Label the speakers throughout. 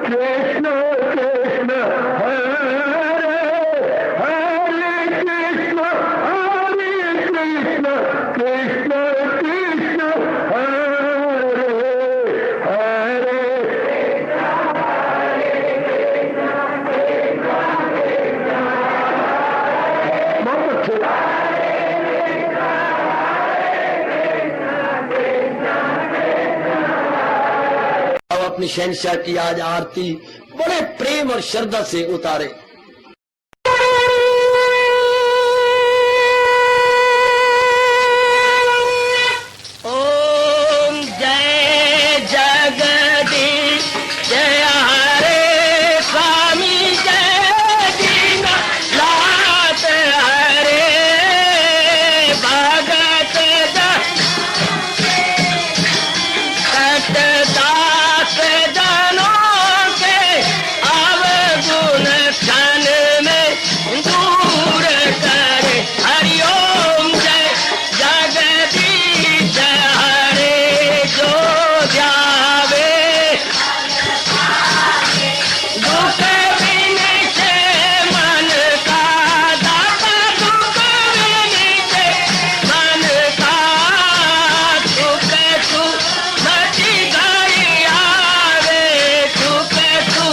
Speaker 1: कृष्ण कृष्ण हरे हरे कृष्ण कृष्ण कृष्ण कृष्ण हरे हरे बहुत अच्छे। अब अपनी शहंशाह की आज आरती बड़े प्रेम और श्रद्धा से उतारे।
Speaker 2: ओम जय जगदीश जय हरे स्वामी जय दीनानाथ हरे भगत दास जनों के अवगुण क्षण में दूर करे। हरिओम जय जगदीश हरे जो ध्यावे दुख विनिचे मन का दाता दुख विनिचे मन का सुख तू मची गई आवे सुख तू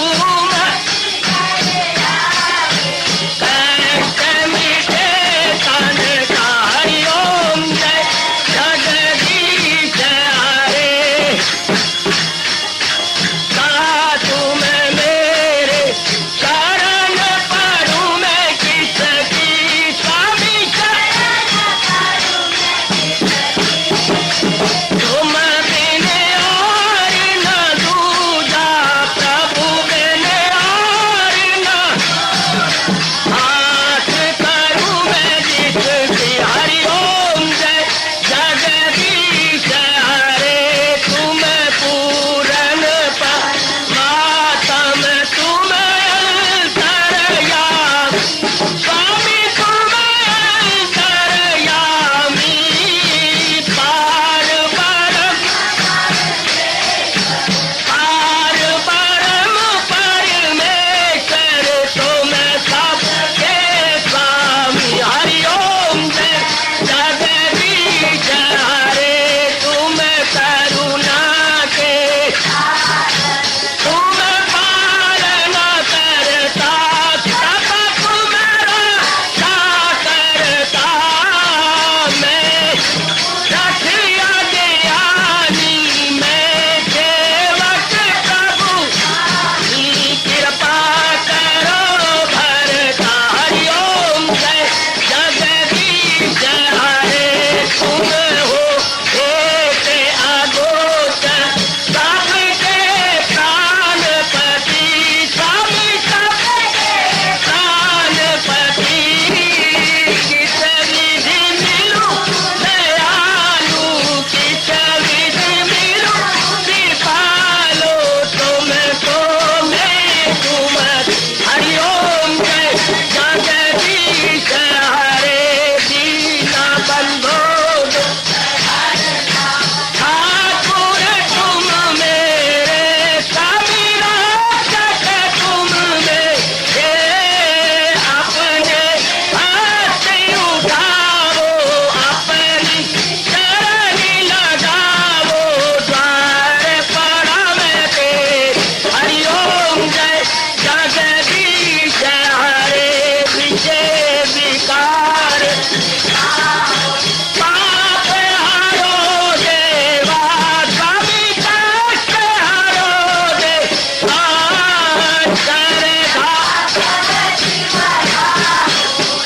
Speaker 2: कष्ट मिटे तन का। हरिओम जय जगदीश हरे कहा तुम मेरे शरण पड़ूं मैं किसकी स्वामी तुम बिन और न दूजा प्रभु बिन और न हाथ करूं मैं जिसकी। हरिओम जय जगदीश हरे तुम पूरन मातम तुम अंतरयामी स्वामी तुम अंतरयामी पार परम परमेश्वर तुम सबके स्वामी। हरिओम जय जगदीश हरे तुम करुणा के तुम पालन करता सब तुम्हारा करता मैं रखिया ज्ञानी मैं सेवक प्रभु की कृपा करो भरता। हरिओम जय जगदीश हरे तुम हो एक अगोचर सबके प्राणपति स्वामी सबके प्राणपति किस विधि मिलूं दयालु किस विधि मिलूं कृपालो तुमको मैं तुम। हरिओम जय जगदीश हरे दीना बंधो ठाकुर तुम मेरे स्वामी रक्षक तुम मेरे अपने हाथ उठाओ अपनी शरण लगाओ द्वार पड़ा मैं तेरे। हरिओम जय जगदीश हरे विजय विकार पाप हरो देवा स्वामी कष्ट हरो देवा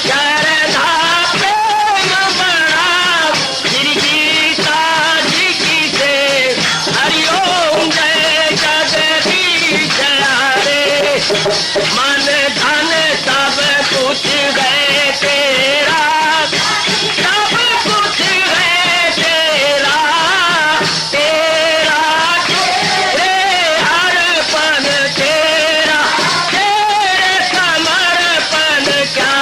Speaker 2: श्रद्धा प्रेम बढ़ाओ श्री गीता जी की से। हरिओम जय जगदीश हरे मन धन सब कुछ है तेरा सब कुछ है तेरा तेरा तेरे अर्पण तेरा तेरे समर्पण क्या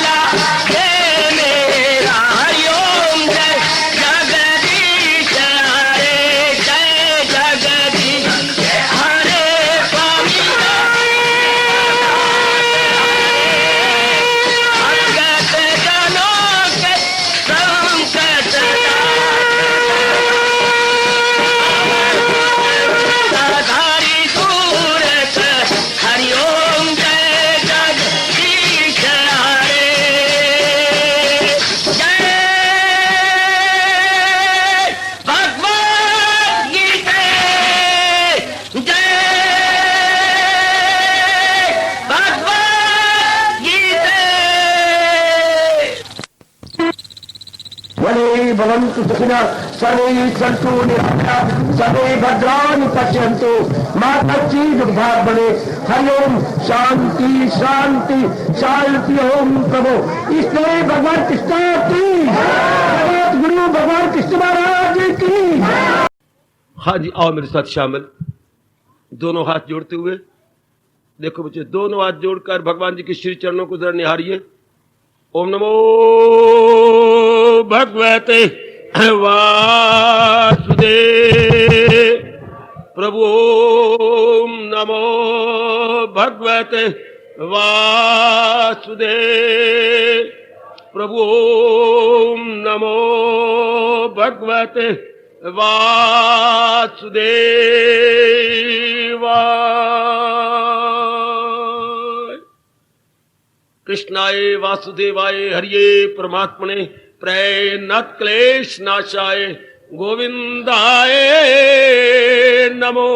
Speaker 2: लागे मेरा। हरिओम जय जगदीश हरे जय जगदीश हरे स्वामी
Speaker 1: भवन्तु सुखिनः सर्वे सन्तु निरामयाः सर्वे भद्राणि पश्यन्तु मा कश्चित् दुर्भाग् भवेत्। हरि ओम शांति शांति शांति। ओम प्रभु इसलिए भगवान कृष्ण की जगत गुरु भगवान कृष्ण महाराज की।
Speaker 3: हाँ जी, आओ मेरे साथ शामिल, दोनों हाथ जोड़ते हुए। देखो बच्चे, दोनों हाथ जोड़कर भगवान जी के श्री चरणों को जरा निहारिए। ओम नमो भगवते वासुदेव प्रभु। ओम नमो भगवते वासुदेव प्रभु। ओम नमो भगवते वासुदेवाय। कृष्णाय वासुदेवाय हरिये परमात्मने प्रेरणात् क्लेश नाशाय गोविंदाय नमो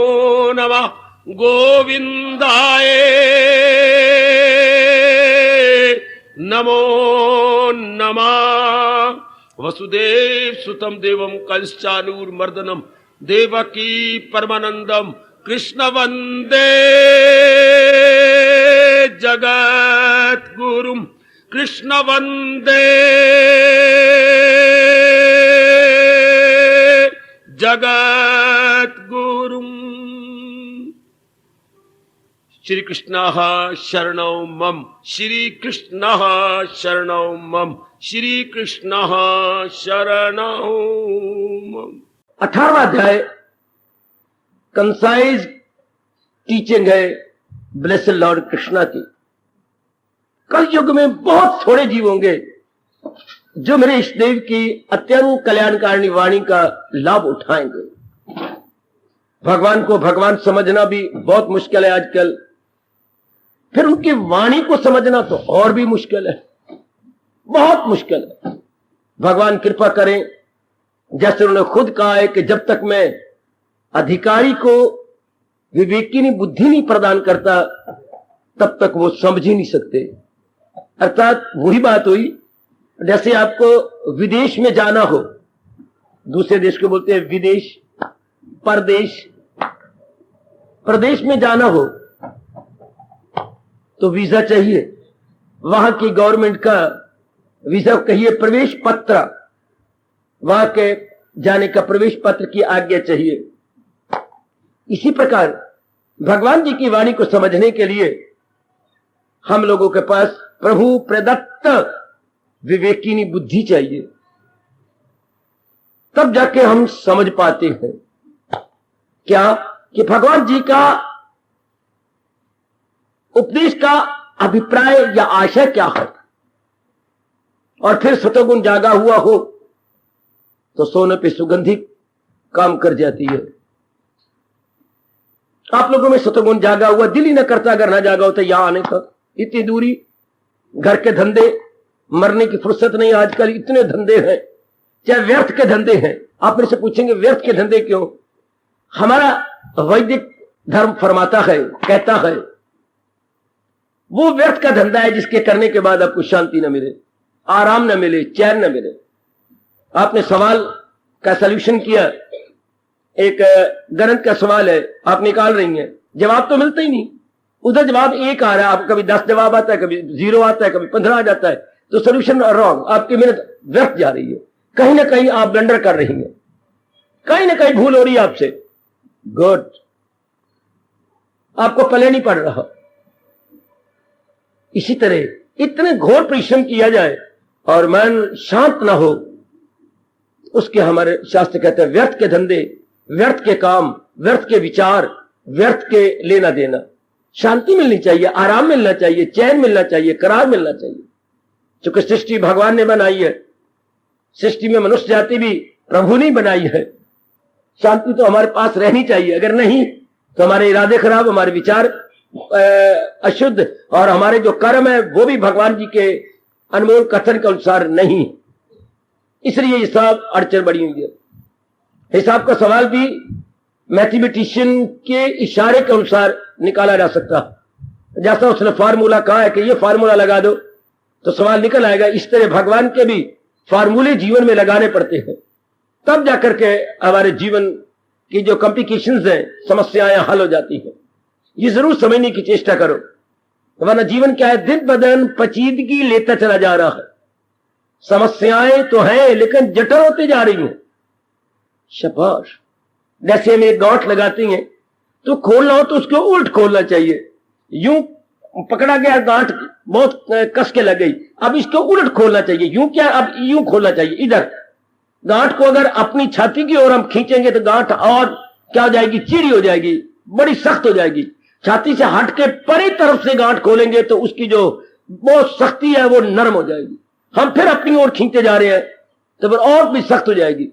Speaker 3: नमः। गोविंदाय नमो नमः। वसुदेव सुतम देवम कंसचानूरमर्दनम देवकी परमानंदम कृष्ण वंदे जगत गुरुम। कृष्ण वंदे जगत गुरुम। श्री कृष्ण शरणौ मम। श्री कृष्ण शरणौ मम। श्री कृष्ण शरणौ मम।
Speaker 1: 18वां अध्याय कंसाइज टीचिंग है ब्लेसेड लॉर्ड कृष्णा की। कल युग में बहुत थोड़े जीव होंगे जो मेरे इष्टदेव की अत्यंत कल्याणकारिणी वाणी का लाभ उठाएंगे। भगवान को भगवान समझना भी बहुत मुश्किल है आजकल, फिर उनकी वाणी को समझना तो और भी मुश्किल है, बहुत मुश्किल है। भगवान कृपा करें, जैसे उन्होंने खुद कहा है कि जब तक मैं अधिकारी को विवेकिनी बुद्धि नहीं प्रदान करता तब तक वो समझ ही नहीं सकते। अर्थात वही बात हुई जैसे आपको विदेश में जाना हो, दूसरे देश को बोलते हैं विदेश, परदेश। प्रदेश में जाना हो तो वीजा चाहिए, वहां की गवर्नमेंट का वीजा कहिए प्रवेश पत्र, वहां के जाने का प्रवेश पत्र की आज्ञा चाहिए। इसी प्रकार भगवान जी की वाणी को समझने के लिए हम लोगों के पास प्रभु प्रदत्त विवेकिनी बुद्धि चाहिए, तब जाके हम समझ पाते हैं क्या कि भगवान जी का उपदेश का अभिप्राय या आशय क्या है। और फिर सतोगुण जागा हुआ हो तो सोने पे सुगंधी काम कर जाती है। आप लोगों में सतोगुण जागा हुआ दिल ही न करता अगर ना जागा होता यहां आने का। इतनी दूरी, घर के धंधे, मरने की फुर्सत नहीं, आजकल इतने धंधे हैं, चाहे व्यर्थ के धंधे हैं। आप मेरे से पूछेंगे व्यर्थ के धंधे क्यों? हमारा वैदिक धर्म फरमाता है, कहता है वो व्यर्थ का धंधा है जिसके करने के बाद आपको शांति न मिले, आराम न मिले, चैन न मिले। आपने सवाल का सलूशन किया, एक गणित का सवाल है, आप निकाल रही हैं, जवाब तो मिलता ही नहीं। उधर जवाब एक आ रहा है, आपको कभी 10 जवाब आता है, कभी 0 आता है, कभी 15 आ जाता है, तो सोल्यूशन रॉन्ग, आपकी मेहनत व्यर्थ जा रही है। कहीं ना कहीं आप ब्लंडर कर रही हैं, कहीं ना कहीं भूल हो रही है आपसे। गुड, आपको पले नहीं पड़ रहा। इसी तरह इतने घोर परिश्रम किया जाए और मन शांत ना हो, उसके हमारे शास्त्र कहते हैं व्यर्थ के धंधे, व्यर्थ के काम, व्यर्थ के विचार, व्यर्थ के लेना देना। शांति मिलनी चाहिए, आराम मिलना चाहिए, चैन मिलना चाहिए, करार मिलना चाहिए। चूंकि सृष्टि भगवान ने बनाई है, सृष्टि में मनुष्य जाति भी प्रभु ने बनाई है। शांति तो हमारे पास रहनी चाहिए, अगर नहीं तो हमारे इरादे खराब, हमारे विचार अशुद्ध और हमारे जो कर्म है वो भी भगवान जी के अनमोल कथन के अनुसार नहीं। इसलिए ये सब अड़चन बड़ी हुई है। हिसाब का सवाल भी मैथमेटिशियन के इशारे के अनुसार निकाला जा सकता, जैसा उसने फार्मूला कहा है कि ये फार्मूला लगा दो तो सवाल निकल आएगा। इस तरह भगवान के भी फार्मूले जीवन में लगाने पड़ते हैं, तब जाकर के हमारे जीवन की जो कॉम्प्लिकेशंस हैं, समस्याएं हल हो जाती हैं। ये जरूर समझने की चेष्टा करो, वरना जीवन क्या है, दिन ब दिन पेचीदगी लेता चला जा रहा है। समस्याएं तो हैं लेकिन जटिल होती जा रही हैं। शाबाश। जैसे हम एक गांठ लगाते हैं तो खोलना हो तो उसको उल्ट खोलना चाहिए। यूं पकड़ा गया गांठ बहुत कस के लग गई, अब इसको उल्ट खोलना चाहिए। यूं क्या, अब यूं खोलना चाहिए। इधर गांठ को अगर अपनी छाती की ओर हम खींचेंगे तो गांठ और क्या हो जाएगी, चीड़ी हो जाएगी, बड़ी सख्त हो जाएगी। छाती से हट के परे तरफ से गांठ खोलेंगे तो उसकी जो बहुत सख्ती है वो नरम हो जाएगी। हम फिर अपनी ओर खींचते जा रहे हैं तो फिर और भी सख्त हो जाएगी।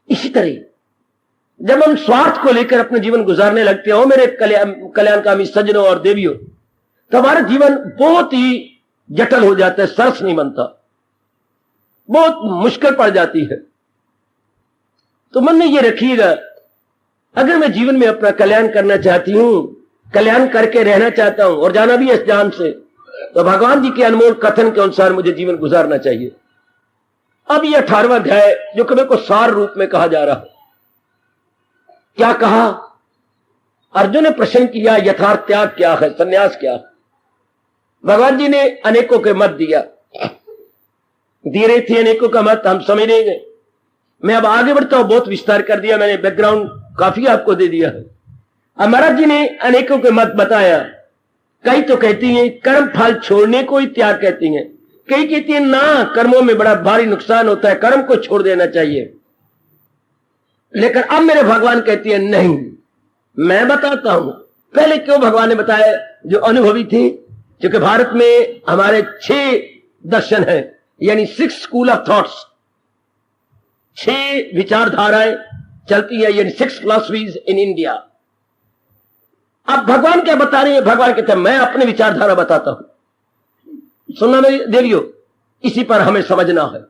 Speaker 1: इसी तरह जब हम स्वार्थ को लेकर अपने जीवन गुजारने लगते हो मेरे कल्याणकामी सज्जनों और देवियों, तो हमारा जीवन बहुत ही जटिल हो जाता है, सरस नहीं बनता, बहुत मुश्किल पड़ जाती है। तो मन में ये रखिएगा, अगर मैं जीवन में अपना कल्याण करना चाहती हूं, कल्याण करके रहना चाहता हूं और जाना भी इस जान से, तो भगवान जी के अनमोल कथन के अनुसार मुझे जीवन गुजारना चाहिए। अब ये 18वां अध्याय जो कभी को सार रूप में कहा जा रहा है, क्या कहा? अर्जुन ने प्रश्न किया, यथार्थ त्याग क्या है, संन्यास क्या है? भगवान जी ने अनेकों के मत दिया, दे रहे थे अनेकों का मत, हम समझ नहीं गए। मैं अब आगे बढ़ता हूं, बहुत विस्तार कर दिया मैंने, बैकग्राउंड काफी आपको दे दिया है। अब महाराज जी ने अनेकों के मत बताया। कई तो कहती हैं कर्म फल छोड़ने को ही त्याग कहती हैं, कई कहती हैं ना, कर्मों में बड़ा भारी नुकसान होता है, कर्म को छोड़ देना चाहिए। लेकिन अब मेरे भगवान कहती है नहीं, मैं बताता हूं। पहले क्यों भगवान ने बताया? जो अनुभवी थे, क्योंकि भारत में हमारे 6 दर्शन है, यानी 6 स्कूल ऑफ थॉट्स, 6 विचारधाराएं चलती है, यानी 6 फिलॉसफीज इन इंडिया। अब भगवान क्या बता रहे हैं? भगवान कहते हैं मैं अपने विचारधारा बताता हूं, सुनना मेरी देवियों, इसी पर हमें समझना है।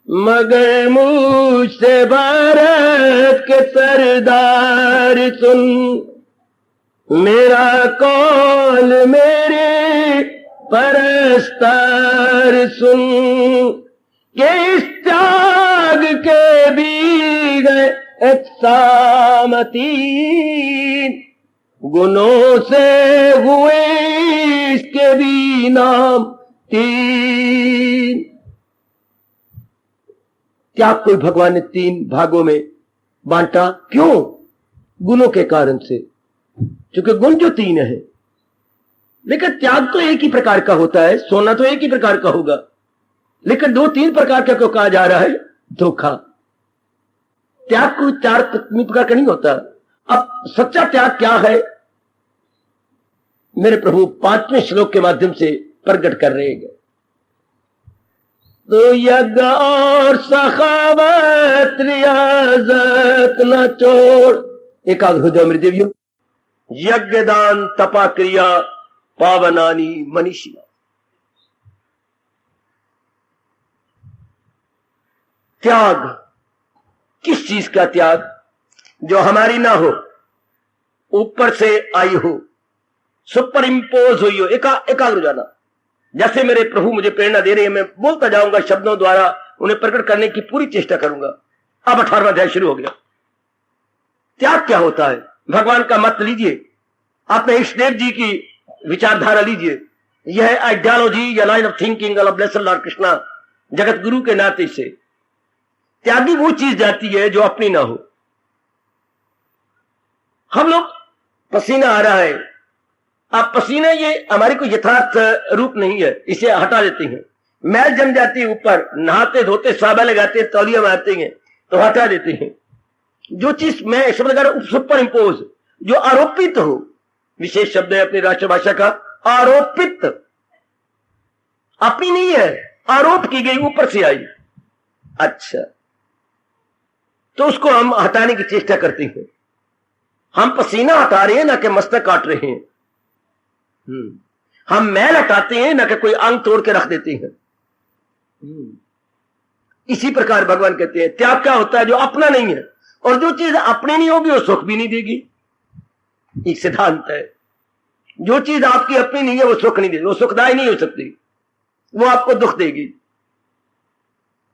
Speaker 1: मगर मुझसे भारत के सरदार सुन, मेरा कौल मेरे परस्तार सुन, के इस त्याग के भी गए सामती, गुनों से हुए इसके भी नाम 3। त्याग को भगवान ने 3 भागों में बांटा। क्यों? गुणों के कारण से, क्योंकि गुण जो 3 है। लेकिन त्याग तो एक ही प्रकार का होता है, सोना तो एक ही प्रकार का होगा, लेकिन 2-3 प्रकार का क्यों कहा जा रहा है? धोखा। त्याग को 4 प्रकार का नहीं होता। अब सच्चा त्याग क्या है, मेरे प्रभु 5वें श्लोक के माध्यम से प्रकट कर रहे हैं। तो यज्ञ और सखावत रियाजत न छोड़, एकाग्र हो जाओ मेरी देवियों। यज्ञ दान तपा क्रिया पावनानी मनीषिया। त्याग, किस चीज का त्याग? जो हमारी ना हो, ऊपर से आई हो, सुपर इंपोज हुई हो। एकाग्र हो जाना। जैसे मेरे प्रभु मुझे प्रेरणा दे रहे हैं, मैं बोलता जाऊंगा, शब्दों द्वारा उन्हें प्रकट करने की पूरी चेष्टा करूंगा। अब 18वां अध्याय शुरू हो गया। त्याग क्या होता है? भगवान का मत लीजिए, अपने इष्टदेव जी की विचारधारा लीजिए। यह आइडियोलॉजी या line of thinking of blessed Lord Krishna, Jagat Guru के नाते से त्यागी वो चीज जाती है जो अपनी ना हो। हम लोग पसीना आ रहा है, अब पसीना ये हमारी कोई यथार्थ रूप नहीं है, इसे हटा देते हैं। मैल जम जाती है ऊपर, नहाते धोते साबा लगाते हैं, तौलिया मारते हैं तो हटा देते हैं। जो चीज मैं शब्द कर सुपर इंपोज, जो आरोपित हो, विशेष शब्द है अपनी राष्ट्रभाषा का, आरोपित, अपनी नहीं है, आरोप की गई, ऊपर से आई। अच्छा, तो उसको हम हटाने की चेष्टा करते हैं। हम पसीना हटा रहे हैं ना कि मस्तक काट रहे हैं। हम मैल हटाते हैं ना कि कोई अंग तोड़ के रख देते हैं। इसी प्रकार भगवान कहते हैं त्याग क्या होता है? जो अपना नहीं है, और जो चीज अपनी नहीं होगी वो सुख भी नहीं देगी। एक सिद्धांत है। जो चीज आपकी अपनी नहीं है वो सुख नहीं देगी, वो सुखदायी नहीं हो सकती, वो आपको दुख देगी।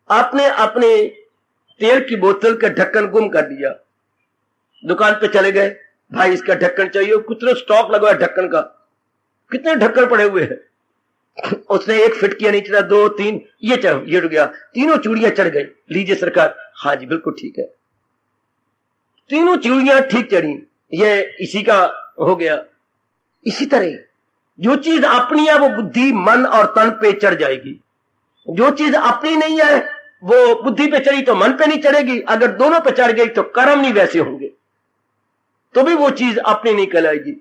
Speaker 1: आपने अपने तेल की बोतल का ढक्कन गुम कर दिया, दुकान पे चले गए, भाई इसका ढक्कन चाहिए, कितने स्टॉक लगा है ढक्कन का, कितने ढक्कन पड़े हुए हैं। उसने एक फिट किया, नहीं चला, 2 3, ये जुड़ गया, तीनों चूड़ियां चढ़ गई। लीजिए सरकार, हाँ जी बिल्कुल ठीक है, तीनों चूड़ियां ठीक चढ़ी, ये इसी का हो गया। इसी तरह जो चीज अपनी है वो बुद्धि मन और तन पे चढ़ जाएगी, जो चीज अपनी नहीं है वो बुद्धि पे चढ़ी तो मन पे नहीं चढ़ेगी, अगर दोनों पे चढ़ गई तो कर्म नहीं वैसे होंगे, तो भी वो चीज अपनी नहीं कहलाएगी।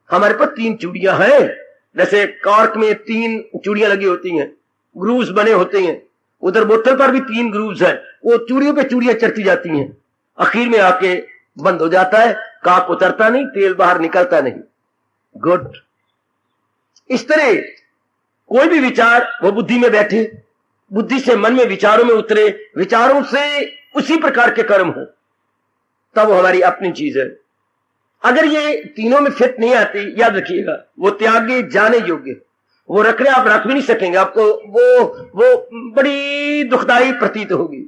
Speaker 1: हमारे पास 3 चूड़ियां हैं, जैसे कॉर्क में 3 चूड़ियां लगी होती हैं, ग्रूव्स बने होते हैं, उधर बोतल पर भी 3 ग्रूव्स हैं, वो चूड़ियों पे चूड़ियां चढ़ती जाती हैं, आखिर में आके बंद हो जाता है, काक उतरता नहीं, तेल बाहर निकलता नहीं। गुड। इस तरह कोई भी विचार वो बुद्धि में बैठे, बुद्धि से मन में विचारों में उतरे, विचारों से उसी प्रकार के कर्म हो, तब वो हमारी अपनी चीज है। अगर ये तीनों में फिट नहीं आती, याद रखिएगा वो त्यागे जाने योग्य, वो रखने आप रख भी नहीं सकेंगे, आपको वो बड़ी दुखदाई प्रतीत होगी।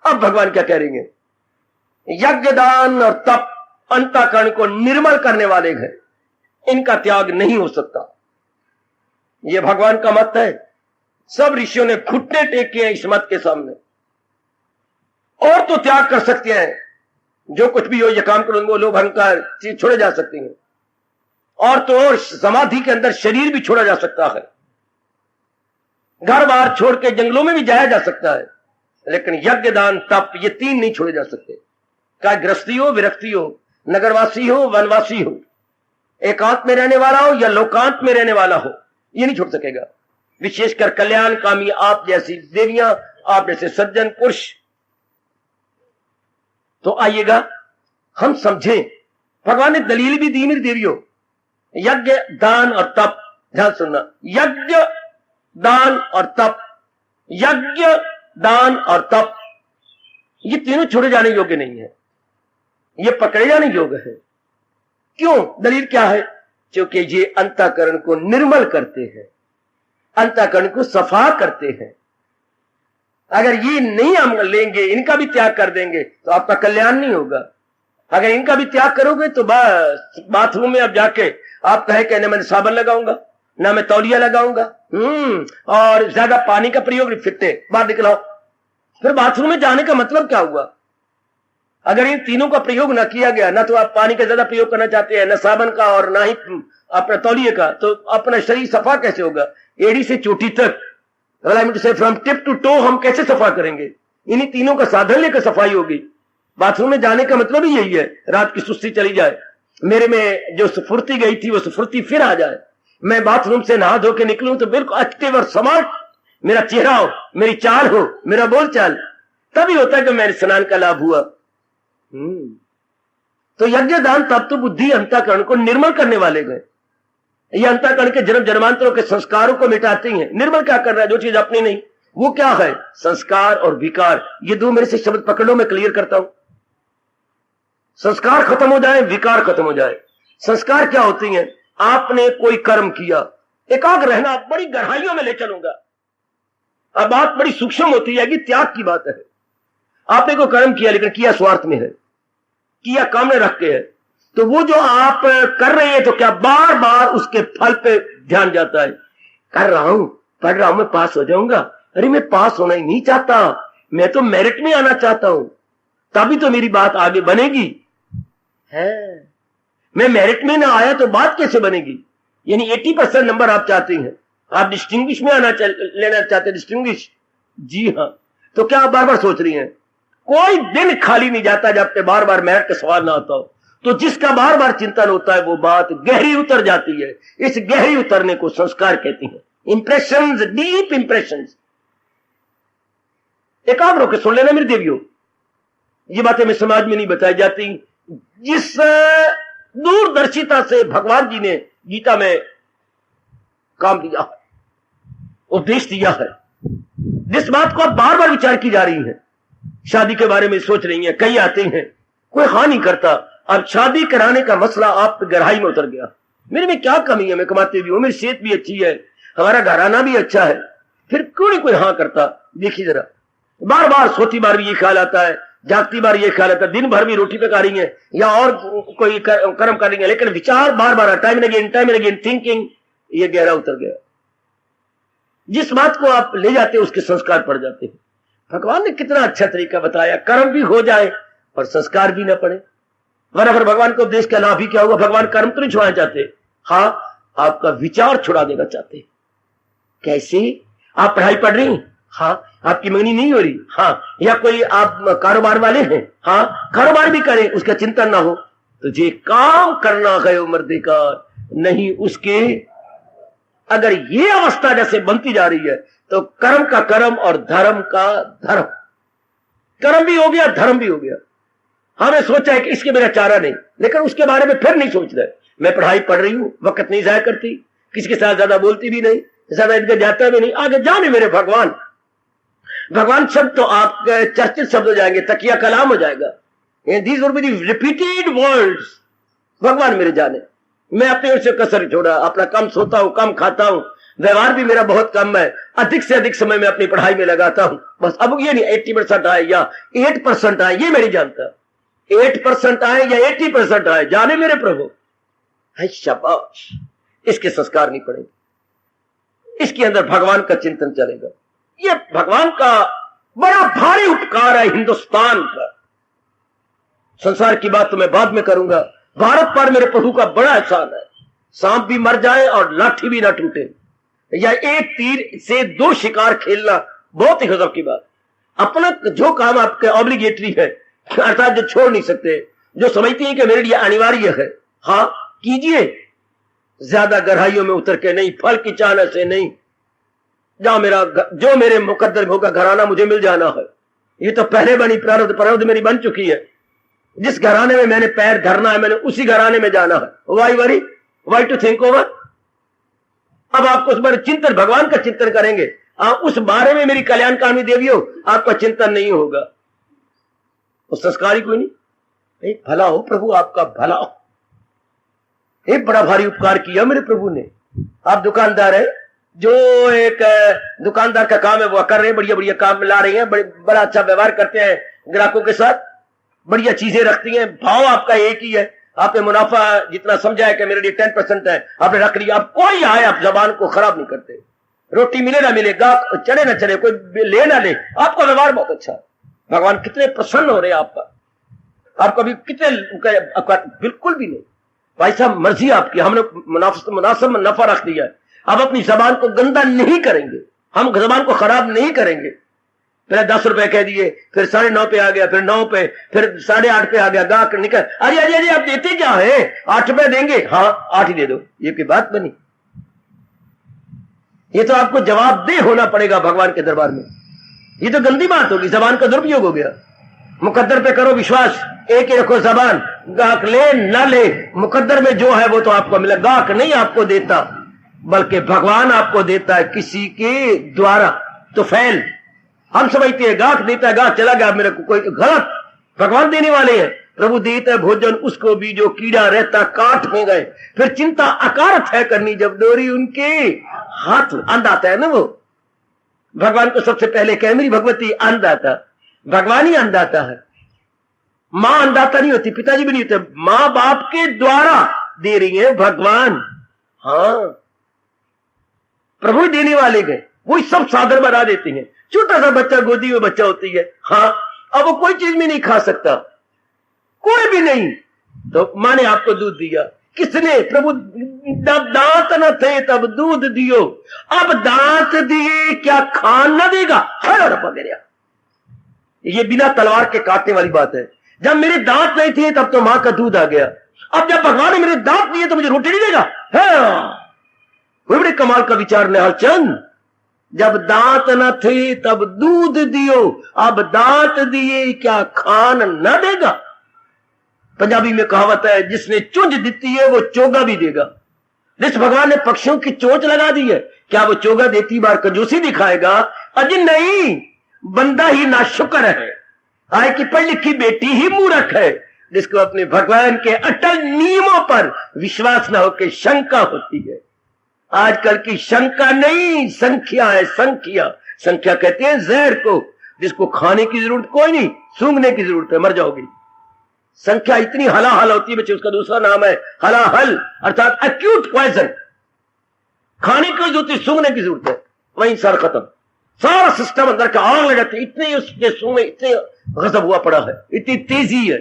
Speaker 1: अब भगवान क्या कह रहे हैं? यज्ञ दान और तप अंतःकरण को निर्मल करने वाले हैं, इनका त्याग नहीं हो सकता। यह भगवान का मत है। सब ऋषियों ने घुटने टेके हैं इस मत के सामने। और तो त्याग कर सकते हैं, जो कुछ भी हो, ये काम करूंगे, वो लोभ अहंकार चीज छोड़े जा सकती हैं, और तो और समाधि के अंदर शरीर भी छोड़ा जा सकता है, घर बार छोड़ के जंगलों में भी जाया जा सकता है, लेकिन यज्ञ दान तप ये 3 नहीं छोड़े जा सकते। चाहे गृहस्थी हो, विरक्ति हो, नगरवासी हो, वनवासी हो, एकांत में रहने वाला हो या लोकांत में रहने वाला हो, ये नहीं छोड़ सकेगा। विशेषकर कल्याण कामी आप जैसी देवियां, आप जैसे सज्जन पुरुष। तो आइएगा हम समझें, भगवान ने दलील भी दी मेरी देवियों, यज्ञ दान और तप। ध्यान सुनना, यज्ञ दान और तप, यज्ञ दान और तप, ये तीनों छोड़े जाने योग्य नहीं है, ये पकड़े जाने योग्य है। क्यों? दलील क्या है? क्योंकि ये अंतःकरण को निर्मल करते हैं, अंतःकरण को सफा करते हैं। अगर ये नहीं हम लेंगे, इनका भी त्याग कर देंगे, तो आपका कल्याण नहीं होगा। अगर इनका भी त्याग करोगे तो बस बाथरूम में अब जाके आप कहे कि मैं साबन लगाऊंगा, ना मैं तौलिया लगाऊंगा, और ज्यादा पानी का प्रयोग नहीं, फिरते बाहर निकलाओ। फिर बाथरूम में जाने का मतलब क्या हुआ? अगर इन तीनों का प्रयोग ना किया गया, ना तो आप पानी का ज्यादा प्रयोग करना चाहते हैं, ना साबन का और ना ही अपना तौलिए का, तो अपना शरीर सफा कैसे होगा? एड़ी से चोटी तक, फ्रॉम टिप टू टो हम कैसे सफा करेंगे? इन्हीं तीनों का साधन लेकर सफाई होगी। बाथरूम में जाने का मतलब ही यही है, रात की सुस्ती चली जाए, मेरे में जो स्फूर्ति गई थी वो स्फूर्ति फिर आ जाए, मैं बाथरूम से नहा धो के निकलूं तो बिल्कुल एक्टिव और स्मार्ट मेरा चेहरा हो, मेरी चाल हो, मेरा बोल चाल, तभी होता है कि मेरे स्नान का लाभ हुआ। तो यज्ञ दान तप तो बुद्धि अंतःकरण को निर्मल करने वाले गए। ये अंतःकरण के जन्म जन्मांतरों के संस्कारों को मिटाते हैं। निर्मल क्या कर रहा है? जो चीज अपनी नहीं, वो क्या है? संस्कार और विकार। ये 2 मेरे से शब्द पकड़ लो, मैं क्लियर करता हूं। संस्कार खत्म हो जाए, विकार खत्म हो जाए। संस्कार क्या होती हैं? आपने कोई कर्म किया, एकाग्र रहना, बड़ी गहराइयों में ले चलूंगा। अब बात बड़ी सूक्ष्म होती है कि त्याग की बात है। आपने कोई कर्म किया, लेकिन किया स्वार्थ में है, किया काम में रख के है, तो वो जो आप कर रहे हैं, तो क्या बार बार उसके फल पे ध्यान जाता है। कर रहा हूं, पढ़ रहा हूं, मैं पास हो जाऊंगा। अरे मैं पास होना ही नहीं चाहता, मैं तो मेरिट में आना चाहता हूं, तभी तो मेरी बात आगे बनेगी। है, मैं मेरिट में ना आया तो बात कैसे बनेगी? यानी 80% नंबर आप चाहते हैं, आप डिस्टिंग्विश में लेना चाहते हैं, डिस्टिंग्विश। जी हाँ, तो क्या आप बार बार सोच रही हैं? कोई दिन खाली नहीं जाता जब तक बार बार मेरिट का सवाल ना होता हो। तो जिसका बार बार चिंतन होता है वो बात गहरी उतर जाती है। इस गहरी उतरने को संस्कार कहती हैं, इंप्रेशंस, डीप इंप्रेशंस। एकाग्र होकर सुन लेना मेरी देवियों, ये बातें मैं समाज में नहीं बताई जाती। जिस दूरदर्शिता से भगवान जी ने गीता में काम दिया है, उपदेश दिया है, जिस बात को आप बार बार विचार की जा रही है, शादी के बारे में सोच रही हैं, कई आते हैं, कोई हाँ नहीं करता, अब शादी कराने का मसला आप गहराई में उतर गया। मेरे में क्या कमी है, मैं कमाती भी हूं, मेरी सेहत भी अच्छी है, हमारा घराना भी अच्छा है, फिर क्यों नहीं कोई हाँ करता? देखिए जरा, बार बार सोती बार भी ये ख्याल आता है, जागती बार ये ख्याल आता है, दिन भर भी रोटी पे रही है या और कोई कर्म कर रही है, लेकिन विचार बार बार टाइम एंड अगेन थिंकिंग, ये गहरा उतर गया। जिस बात को आप ले जाते हैं उसके संस्कार पड़ जाते हैं। भगवान ने कितना अच्छा तरीका बताया, कर्म भी हो जाए और संस्कार भी ना पड़े, वरना फिर भगवान को उपदेश का लाभ ही क्या होगा? भगवान कर्म तो नहीं छुड़ाना चाहते, हाँ आपका विचार छुड़ा देना चाहते। कैसे? आप पढ़ाई पढ़ रही, हाँ आपकी मंगनी नहीं हो रही, हाँ, या कोई आप कारोबार वाले हैं, हाँ कारोबार भी करें, उसका चिंतन ना हो, तो जे काम करना है मर्दिकार नहीं उसके, अगर ये अवस्था जैसे बनती जा रही है तो कर्म का कर्म और धर्म का धर्म, कर्म भी हो गया धर्म भी हो गया। हमने सोचा है कि इसके बिना चारा नहीं, लेकिन उसके बारे में फिर नहीं सोच रहे। मैं पढ़ाई पढ़ रही हूं, वक्त नहीं जाया करती, किसी के साथ ज्यादा बोलती भी नहीं, ज्यादा इनके जाता भी नहीं, आगे जाने मेरे भगवान। भगवान शब्द तो आपके चर्चित शब्द हो जाएंगे, तकिया कलाम हो जाएगा, these will be the repeated words. भगवान मेरे जाने, मैं अपनी ओर से कसर छोड़ा, अपना कम सोता हूं, कम खाता हूं, व्यवहार भी मेरा बहुत कम है, अधिक से अधिक समय मैं अपनी पढ़ाई में लगाता हूं। बस अब ये नहीं 80% आए या 8% आए, ये मैं नहीं जानता, 8% आए या 80% आए, जाने मेरे प्रभु। है शाबाश, इसके संस्कार नहीं पड़ेंगे, इसके अंदर भगवान का चिंतन चलेगा। ये भगवान का बड़ा भारी उपकार है हिंदुस्तान का। संसार की बात तो मैं बाद में करूंगा, भारत पर मेरे प्रभु का बड़ा एहसान है। सांप भी मर जाए और लाठी भी ना टूटे, या एक तीर से 2 शिकार खेलना बहुत ही गजब की बात। अपना जो काम आपके ऑब्लिगेटरी है, अर्थात जो छोड़ नहीं सकते, जो समझती है कि मेरे लिए अनिवार्य है, हाँ कीजिए, ज्यादा गहराइयों में उतर के नहीं, फल की चाहना से नहीं। जो मेरे मुकद्दर में होगा, घराना मुझे मिल जाना है, ये तो पहले बनी प्रारब्ध मेरी बन चुकी है। जिस घराने में मैंने पैर धरना है, मैंने उसी घराने में जाना है। Why worry, why to think over. अब आपको उस बारे चिंतन, भगवान का चिंतन करेंगे, आप उस बारे में मेरी कल्याणकामी देवियों आपका चिंतन नहीं होगा, उस संस्कारी कोई नहीं। भला हो प्रभु, आपका भला हो। एक बड़ा भारी उपकार किया मेरे प्रभु ने। आप दुकानदार है, जो एक दुकानदार का काम है वो कर रहे हैं, बढ़िया बढ़िया काम ला रही हैं, बड़ा अच्छा व्यवहार करते हैं ग्राहकों के साथ, बढ़िया चीजें रखती हैं, भाव आपका एक ही है, आपने मुनाफा जितना समझा है कि मेरे लिए 10% है, आपने रख लिया। आप कोई आए, आप जबान को खराब नहीं करते, रोटी मिले ना मिले, गाहक चले ना चले, कोई ले ना ले, आपका व्यवहार बहुत अच्छा। भगवान कितने प्रसन्न हो रहे हैं आपका, आप कभी कितने बिल्कुल भी नहीं, भाई साहब मर्जी आपकी, हमने मुनासिब नफा रख दिया है। अब अपनी जबान को गंदा नहीं करेंगे, हम जबान को खराब नहीं करेंगे। पहले 10 रुपए कह दिए, फिर 9.5 पे आ गया, फिर 9 पे, फिर 8.5 पे आ गया, गाहक निकल, अरे अरे अरे आप देते क्या है, 8 रुपए देंगे, हाँ 8 ही दे दो, ये कोई बात बनी? ये तो आपको जवाबदेह होना पड़ेगा भगवान के दरबार में। ये तो गंदी बात होगी, जबान का दुरुपयोग हो गया। मुकद्दर पे करो विश्वास, एक ही रखो जबान, गाहक ले ना ले, मुकद्दर में जो है वो तो आपको मिला। गाहक नहीं आपको देता, बल्कि भगवान आपको देता है किसी के द्वारा। तो फैल हम समझते हैं गाहक देता है, गाहक चला गया मेरे को, कोई गलत, भगवान देने वाले हैं। प्रभु देता है भोजन उसको भी जो कीड़ा रहता काट में गए, फिर चिंता अकारत है करनी जब डोरी उनके हाथ। अंधाता है ना वो, भगवान को सबसे पहले कहे मेरी भगवती अंधाता, भगवान ही अंधाता है, मां अंधाता नहीं होती, पिताजी भी नहीं होते, मां बाप के द्वारा दे रही है भगवान। हाँ प्रभु देने वाले गए, वही सब साधन बना देते हैं। छोटा सा बच्चा गोदी में बच्चा होती है, हाँ अब वो कोई चीज भी नहीं खा सकता, कोई भी नहीं, तो मां ने आपको दूध दिया, किसने? प्रभु। जब दांत न थे तब दूध दियो, अब दांत दिए क्या खान न देगा? हर ये बिना तलवार के काटने वाली बात है। जब मेरे दांत नहीं थे तब तो मां का दूध आ गया, अब जब भगवान ने मेरे दांत दिए तो मुझे रोटी नहीं देगा? हाँ कोई बड़े कमाल का विचार निहाल चंद। जब दांत न थे तब दूध दियो, अब दांत दिए क्या खान न देगा? पंजाबी में कहावत है, जिसने चुंझ देती है वो चोगा भी देगा। जिस भगवान ने पक्षियों की चोंच लगा दी है, क्या वो चोगा देती बार कंजूसी दिखाएगा? अजी नहीं, बंदा ही नाशुक्र है, आए कि पढ़ लिखी बेटी ही मूर्ख है। जिसको अपने भगवान के अटल नियमों पर विश्वास न होकर शंका होती है। आजकल की शंका नहीं, संख्या है, संख्या। संख्या कहते हैं जहर को, जिसको खाने की जरूरत कोई नहीं, सूंघने की जरूरत है, मर जाओगी। संख्या इतनी हलाहल होती है बच्चे, उसका दूसरा नाम है हलाहल, अर्थात एक्यूट पॉइजन। खाने की जरूरत है, सूंघने की जरूरत है, वहीं सर खत्म, सारा सिस्टम अंदर का आग लगाते। इतने उसके सूंघ में इतने गजब हुआ पड़ा है, इतनी तेजी है।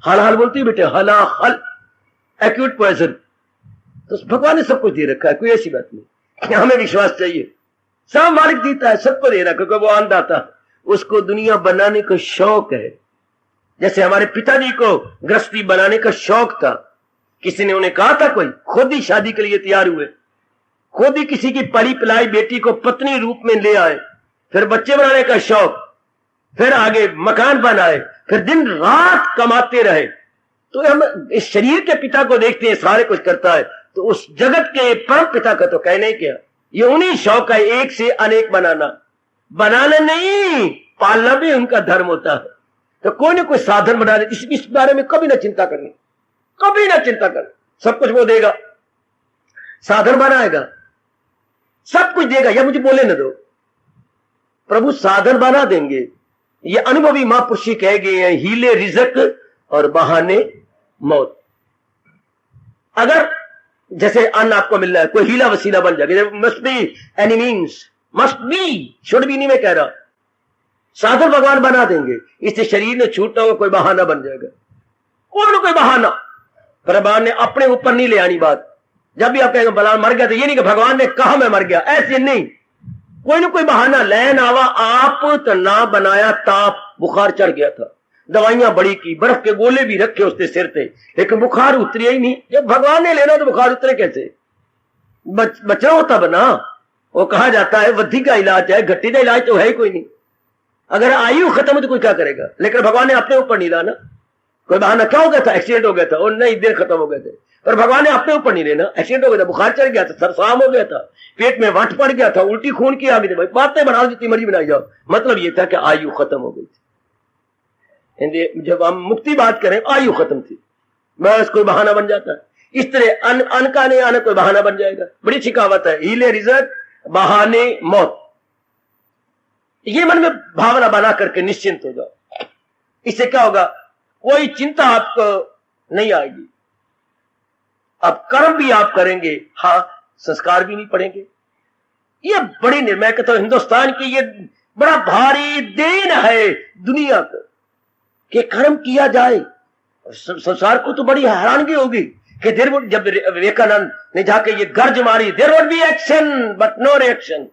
Speaker 1: हलाहल बोलती है बेटे, हलाहल, एक्यूट पॉइजन। तो भगवान ने सब कुछ दे रखा है, कोई ऐसी बात नहीं। हमें विश्वास चाहिए, सब मालिक देता है, सबको दे रहा है, क्योंकि वो अन्नदाता है, उसको दुनिया बनाने का शौक है। जैसे हमारे पिताजी को गृहस्थी बनाने का शौक था, किसी ने उन्हें कहा था, कोई खुद ही शादी के लिए तैयार हुए, खुद ही किसी की पली पिलाई बेटी को पत्नी रूप में ले आए, फिर बच्चे बनाने का शौक, फिर आगे मकान बनाए, फिर दिन रात कमाते रहे। तो हम इस शरीर के पिता को देखते हैं, सारे कुछ करता है, तो उस जगत के परम पिता का तो कहना ही क्या। ये उन्हीं शौक है, एक से अनेक बनाना, बनाना नहीं, पालना भी उनका धर्म होता है। तो कोई ना कोई साधन बना दे, इस बारे में कभी ना चिंता करनी, कभी ना चिंता करनी, सब कुछ वो देगा, साधन बनाएगा, सब कुछ देगा। या मुझे बोले न दो, प्रभु साधन बना देंगे। ये अनुभवी महापुरुष कह गए हैं, हीले रिज़्क और बहाने मौत। अगर जैसे अन्न आपको मिल रहा है, कोई हीला वसीला बन जाएगा, must be any means, must be, should be नहीं मैं कह रहा, साधन भगवान बना देंगे। इससे शरीर ने छूटना होगा, कोई बहाना बन जाएगा, कोई ना कोई बहाना। पर भगवान ने अपने ऊपर नहीं ले आनी बात। जब भी आप कहेंगे बलाल मर गया, तो ये नहीं कि भगवान ने कहा मैं मर गया, ऐसे नहीं, कोई ना कोई बहाना लैन आवा। आप तो ना बनाया, ताप बुखार चढ़ गया था, दवाइयां बड़ी की, बर्फ के गोले भी रखे उसके सिर पे, लेकिन बुखार उतरी ही नहीं। जब भगवान ने लेना तो बुखार उतरे कैसे? बचना होता बना। वो कहा जाता है वृद्धि का इलाज है, घट्टी का इलाज तो है ही कोई नहीं। अगर आयु खत्म है तो कोई क्या करेगा? लेकिन भगवान ने अपने ऊपर नहीं लाना। कोई बहाना क्या हो गया था, एक्सीडेंट हो गया था, और नहीं दिन खत्म हो गए थे, पर भगवान ने अपने ऊपर नहीं लेना। एक्सीडेंट हो गया था, बुखार चढ़ गया था, सरसाम हो गया था, पेट में वंठ पड़ गया था, उल्टी खून की आ गई थी, भाई बातें बनाओ जितनी मर्जी बनाई जाओ, मतलब ये था कि आयु खत्म हो गई थी। जब हम मुक्ति बात करें, आयु खत्म थी, बस कोई बहाना बन जाता है। इस तरह अन्न का नहीं आना कोई बहाना बन जाएगा। बड़ी अच्छी कहावत है, हीले रिज़्क बहाने मौत। ये मन में भावना बना करके निश्चिंत हो जाओ। इससे क्या होगा, कोई चिंता आपको नहीं आएगी। अब कर्म भी आप करेंगे, हाँ, संस्कार भी नहीं पड़ेंगे। ये बड़ी निर्णय कहता हूं, हिंदुस्तान की ये बड़ा भारी देन है दुनिया को कि कर्म किया जाए। संसार को तो बड़ी हैरानगी होगी कि जब विवेकानंद ने जाके ये गर्ज मारी, there would be action but no reaction.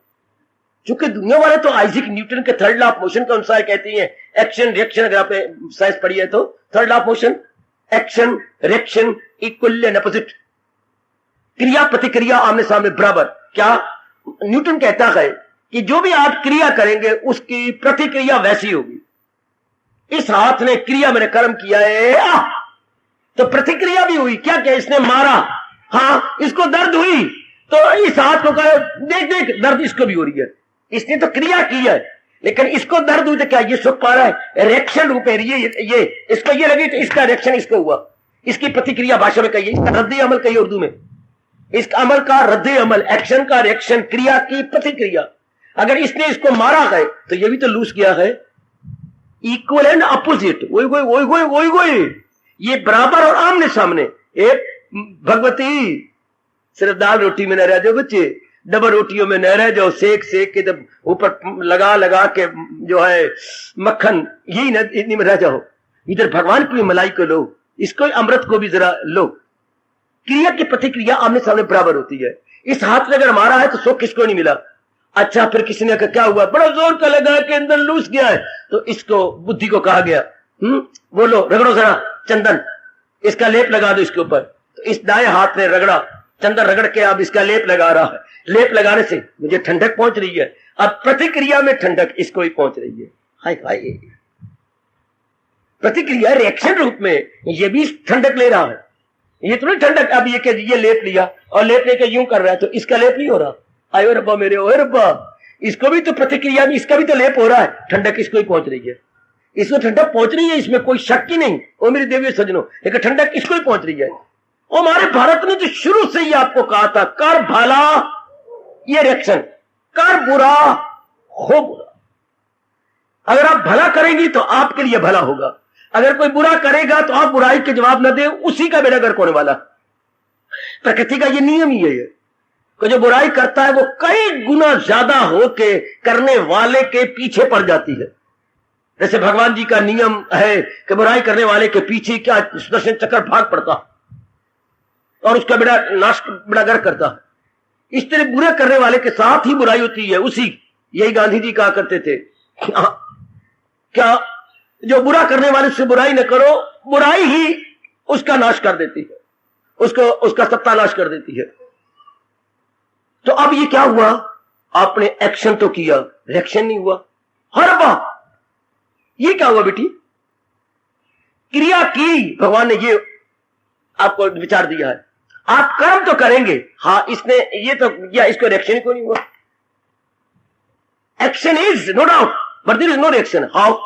Speaker 1: चूंकि दुनिया वाले तो आइजैक न्यूटन के थर्ड लॉ ऑफ मोशन के अनुसार कहती हैं, एक्शन रिएक्शन, अगर आपने साइंस पढ़ी है तो third law of motion, action reaction equal and opposite, क्रिया प्रतिक्रिया आमने सामने बराबर। क्या न्यूटन कहता है कि जो भी आप क्रिया करेंगे उसकी प्रतिक्रिया वैसी होगी। इस हाथ ने क्रिया मैंने कर्म किया है, तो प्रतिक्रिया भी हुई। क्या क्या इसने मारा, हाँ, इसको दर्द हुई, तो इस हाथ को कहा देख देख दर्द इसको भी हो रही है, इसने तो क्रिया की है, लेकिन इसको दर्द हुई तो क्या ये सुख पा रहा है? रिएक्शन रूप है, ये इसको ये लगी तो इसका रिएक्शन इसको हुआ, इसकी प्रतिक्रिया भाषा में कहिए, इसका रद्द अमल कहिए उर्दू में, इस अमल का रद्द अमल, एक्शन का रिएक्शन, क्रिया की प्रतिक्रिया। अगर इसने इसको मारा है तो ये भी तो लूज किया है। इक्वल एंड अपोजिट, वही ये बराबर और आमने सामने। एक भगवती सिर्फ दाल रोटी में न रह जाओ बच्चे, डबल रोटियों में न रह जाओ, सेक सेक के जब ऊपर लगा के जो है मक्खन, यही न इतनी में रह जाओ। इधर भगवान की मलाई को लो, इसको अमृत को भी जरा लो। क्रिया की प्रतिक्रिया आमने सामने बराबर होती है। इस हाथ ने अगर मारा है तो सुख किसको नहीं मिला? अच्छा, फिर किसी ने कहा क्या हुआ, बड़ा जोर का लगा के अंदर लूस गया है, तो इसको बुद्धि को कहा गया, बोलो रगड़ो जरा चंदन, इसका लेप लगा दो इसके ऊपर। तो इस दाएं हाथ ने रगड़ा, चंदन रगड़ के अब इसका लेप लगा रहा है। लेप लगाने से मुझे ठंडक पहुंच रही है, अब प्रतिक्रिया में ठंडक इसको ही पहुंच रही है। हाय हाय, प्रतिक्रिया रिएक्शन रूप में ये भी ठंडक ले रहा है। ये तो नहीं ठंडक, अब ये लेप लिया और लेप लेके यूं कर रहा है, तो इसका लेप नहीं हो रहा। आयो रब्बा मेरे, ओ रब्बा, इसको भी तो प्रतिक्रिया में इसका भी तो लेप हो रहा है, ठंडक इसको ही पहुंच रही है। इसको ठंडक पहुंच रही है, इसमें कोई शक ही नहीं। वो मेरे देवी सज्जनों, लेकिन ठंडक किसको ही पहुंच रही है? वो हमारे भारत ने तो शुरू से ही आपको कहा था, कर भला ये रिएक्शन, कर बुरा हो बुरा। अगर आप भला करेंगी तो आपके लिए भला होगा, अगर कोई बुरा करेगा तो आप बुराई के जवाब न दे, उसी का बेड़ा गर्क होने वाला। प्रकृति का ये नियम ही है कि जो बुराई करता है वो कई गुना ज्यादा होके करने वाले के पीछे पड़ जाती है। जैसे भगवान जी का नियम है कि बुराई करने वाले के पीछे क्या सुदर्शन चक्र भाग पड़ता और उसका बेड़ा नाश, बेड़ा गर्क करता है। इस तरह बुरा करने वाले के साथ ही बुराई होती है। उसी यही गांधी जी कहा करते थे, क्या जो बुरा करने वाले से बुराई न करो, बुराई ही उसका नाश कर देती है, उसका सत्यानाश कर देती है। तो अब ये क्या हुआ? आपने एक्शन तो किया, रिएक्शन नहीं हुआ। हर बात ये क्या हुआ बेटी? क्रिया की, भगवान ने ये आपको विचार दिया है, आप कर्म तो करेंगे। हाँ, इसने ये तो किया, इसको रिएक्शन ही क्यों नहीं हुआ? Action is no doubt but there is no reaction. How?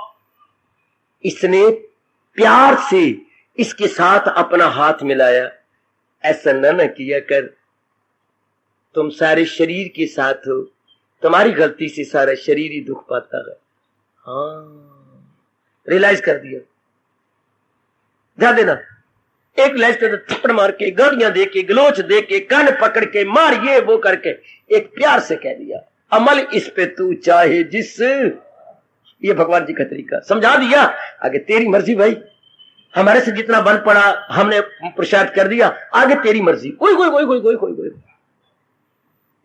Speaker 1: इसने प्यार से इसके साथ अपना हाथ मिलाया। ऐसा न किया कर, तुम सारे शरीर के साथ हो, तुम्हारी गलती से सारा शरीर ही दुख पाता है। हाँ, रियलाइज कर दिया। ध्यान देना, एक रियलाइज कर, थप्पड़ मार के, गालियां दे के, गलोच दे के, कान पकड़ के, मार ये वो करके, एक प्यार से कह दिया, अमल इस पे तू चाहे जिस। ये भगवान जी का तरीका समझा दिया। आगे तेरी मर्जी भाई, हमारे से जितना बन पड़ा हमने प्रसाद कर दिया, आगे तेरी मर्जी। कोई कोई कोई कोई कोई कोई कोई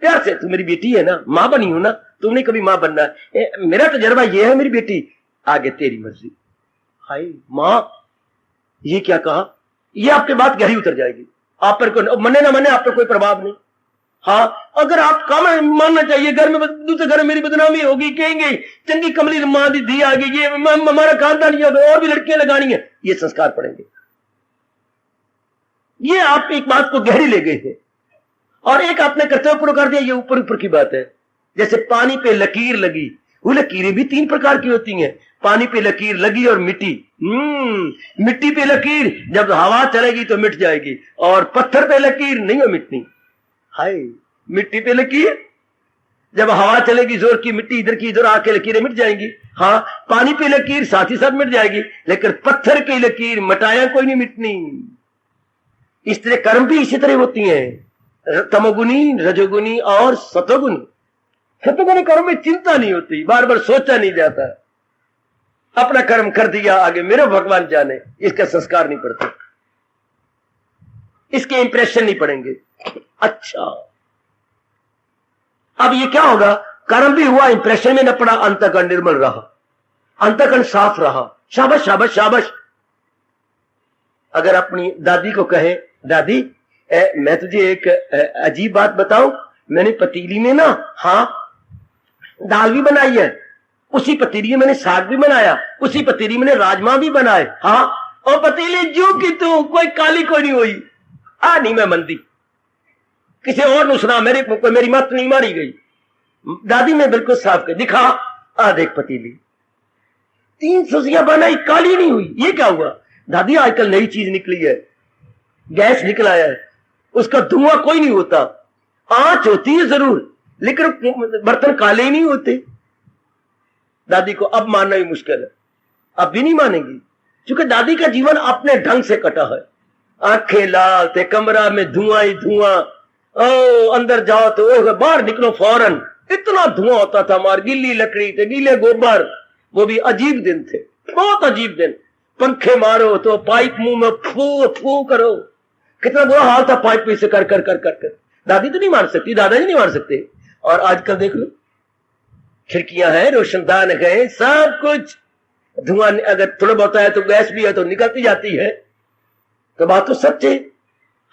Speaker 1: प्यार से, तू मेरी बेटी है ना, मां बनी हो ना, तुमने कभी मां बनना है, मेरा तजर्बा ये है मेरी बेटी, आगे तेरी मर्जी। हाय मां, ये क्या कहा? ये आपके बात गहरी उतर जाएगी, आप पर मने ना मने आप पर कोई प्रभाव नहीं। हाँ, अगर आप कम मानना चाहिए, घर में दूसरे घर में मेरी बदनामी होगी, कहेंगे चंगी कमली मां दी धी आ गई, ये हमारा खानदान ये और भी लड़कियां लगानी है, ये संस्कार पड़ेंगे। ये आप एक बात को गहरी ले गए हैं और एक आपने कर्तव्य पूरा कर दिया। ये ऊपर ऊपर की बात है। जैसे पानी पे लकीर लगी, वो लकीरें भी 3 प्रकार की होती हैं। पानी पे लकीर लगी और मिट्टी, मिट्टी पे लकीर जब हवा चलेगी तो मिट जाएगी, और पत्थर पे लकीर नहीं हो मिटनी। हाय, मिट्टी पे लकीर जब हवा चलेगी जोर की, मिट्टी इधर की इधर आके लकीरें मिट जाएंगी। हाँ, पानी पे लकीर साथ ही साथ मिट जाएगी, लेकिन पत्थर की लकीर मटाया कोई नहीं मिटनी। इस तरह कर्म भी इसी तरह होती हैं, तमोगुनी, रजोगुनी और सतोगुनी। सतोगुनी कर्म में चिंता नहीं होती, बार बार सोचा नहीं जाता, अपना कर्म कर दिया, आगे मेरे भगवान जाने, इसका संस्कार नहीं पड़ता, इसके इंप्रेशन नहीं पड़ेंगे। अच्छा, अब ये क्या होगा? कर्म भी हुआ, इंप्रेशन में न पड़ा, अंतःकरण निर्मल रहा, अंतःकरण साफ रहा। शाबाश शाबाश शाबाश। अगर अपनी दादी को कहे, दादी मैं तुझे एक अजीब बात बताऊं, मैंने पतीली में ना, हाँ, दाल भी बनाई है, उसी पतीली में मैंने साग भी बनाया, उसी पतीली में मैंने राजमा भी बनाए, हाँ, और पतीली जू की तू, कोई काली कोई नहीं हुई। नहीं मैं मंदी, किसी और ने सुना, मेरी मत नहीं मारी गई। दादी ने बिल्कुल साफ कर दिखा, देख पतीली 3 सब्जियां बनाई, काली नहीं हुई, ये क्या हुआ? दादी आजकल नई चीज निकली है, गैस निकल आया है, उसका धुआं कोई नहीं होता, आंच होती है जरूर, लेकिन बर्तन काले ही नहीं होते। दादी को अब मानना ही मुश्किल है, अब भी नहीं मानेंगी, क्योंकि दादी का जीवन अपने ढंग से कटा है। आंखें लाल थे, कमरा में धुआं ही धुआं, अंदर जाओ तो बाहर निकलो फौरन, इतना धुआं होता था। हमारी गीली लकड़ी थे, गीले गोबर, वो भी अजीब दिन थे, बहुत अजीब दिन। पंखे मारो तो पाइप मुंह में फू फू करो, कितना बुरा हाल था पाइप पे से कर कर कर कर कर। दादी तो नहीं मार सकती, दादाजी नहीं मार सकते। और आजकल देख लो, खिड़कियां हैं, रोशनदान है, सब कुछ, धुआं अगर थोड़ा बहुत है तो गैस भी है तो निकलती जाती है। तो बात तो सच है,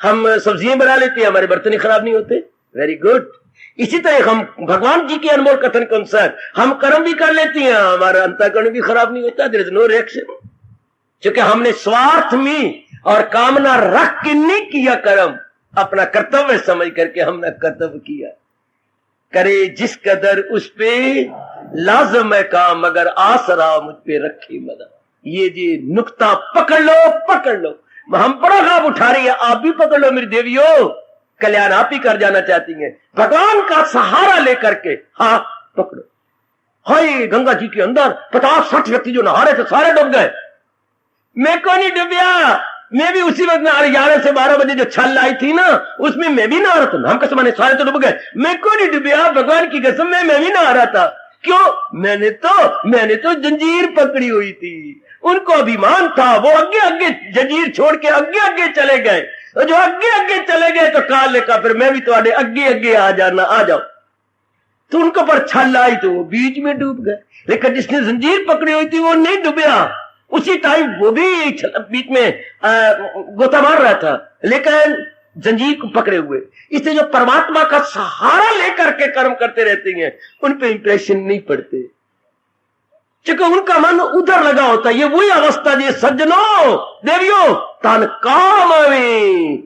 Speaker 1: हम सब्जियां बना लेते हैं, हमारे बर्तन खराब नहीं होते। Very good. इसी तरह हम भगवान जी के अनमोल कथन के अनुसार हम कर्म भी कर लेते हैं, हमारा अंतःकरण भी खराब नहीं होता। देयर इज नो रिएक्शन, क्योंकि हमने स्वार्थ में और कामना रख के नहीं किया कर्म, अपना कर्तव्य समझ करके हमने कर्तव्य किया। करे जिस कदर उस पे लाजम है काम, मगर आसरा मुझ पे रखे मदद। ये जी नुक्ता पकड़ लो। हम बड़ा लाभ उठा रही है, आप भी पकड़ लो मेरी देवियों, कल्याण आप ही कर जाना चाहती हैं भगवान का सहारा लेकर के। हाँ पकड़ो। हाय गंगा जी के अंदर 50-60 व्यक्ति जो नहा रहे थे सारे डूब गए। मैं को नहीं डूबिया, मैं भी उसी वक्त 11 से 12 बजे जो छल आई थी ना, उसमें मैं भी नहा रहा था। हम कसम, सारे तो डूब गए, मैं को नहीं डूबिया, भगवान की कसम में मैं भी नहा रहा था। क्यों? मैंने तो जंजीर पकड़ी हुई थी। उनको अभिमान था, वो आगे जंजीर छोड़ के आगे चले गए। और जो आगे चले गए तो काल लेकर फिर मैं भी तो आगे आ जाना, आ जाओ। तो उनको पर छल आई तो वो बीच में डूब गए। लेकिन जिसने जंजीर पकड़ी हुई थी वो नहीं डूबया। उसी टाइम वो भी बीच में गोता मार रहा था, लेकिन जंजीर को पकड़े हुए। इसलिए जो परमात्मा का सहारा लेकर के कर्म करते रहते हैं उन पे इंप्रेशन नहीं पड़ते, क्योंकि उनका मन उधर लगा होता है। ये वही अवस्था जी सज्जनों देवियों, तन काम में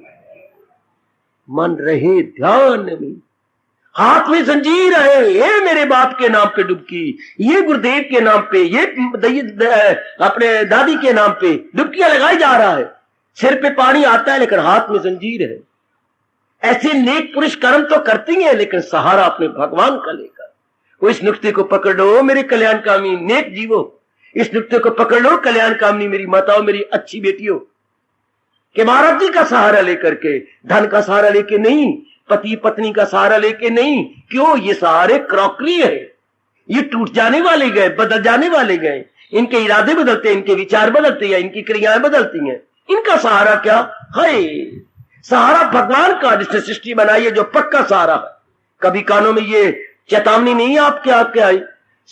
Speaker 1: मन रहे ध्यान में, हाथ में जंजीर है, ये मेरे बाप के नाम पे डुबकी, ये गुरुदेव के नाम पे, ये अपने दादी के नाम पे डुबकियां लगाई जा रहा है। सिर पे पानी आता है लेकिन हाथ में जंजीर है। ऐसे नेक पुरुष कर्म तो करती हैं लेकिन सहारा अपने भगवान का लेकर। वो इस नुक्ते को पकड़ लो मेरे कल्याणकामी नेक जीवो, इस नुक्ते को पकड़ लो कल्याणकामी मेरी माताओं, मेरी अच्छी बेटियों, कि महाराज जी का सहारा लेकर के, धन का सहारा लेके नहीं, पति पत्नी का सहारा लेके नहीं। क्यों? ये सहारे क्रॉकरी है, ये टूट जाने वाले गए, बदल जाने वाले गए। इनके इरादे बदलते हैं, इनके विचार बदलते हैं, इनकी क्रियाएं बदलती हैं। इनका सहारा क्या है? सहारा भगवान का, जिसने सृष्टि बनाई है, जो पक्का सहारा है। कभी कानों में ये चेतावनी नहीं आपके आई,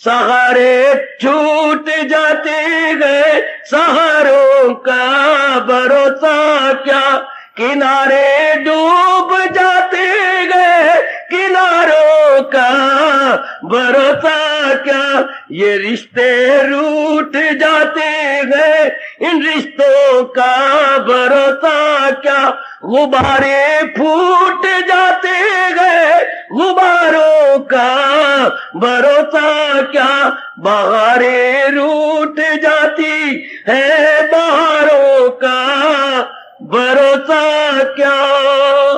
Speaker 1: सहारे छूट जाते गए, सहारों का भरोसा क्या, किनारे डूब जाते गए, किनारों का भरोसा क्या, ये रिश्ते रूठ जाते गए, इन रिश्तों का भरोसा क्या, गुब्बारे फूट जाते गए, गुब्बारों का भरोसा क्या, बहारें रूठ जाती है, बहारों का भरोसा क्या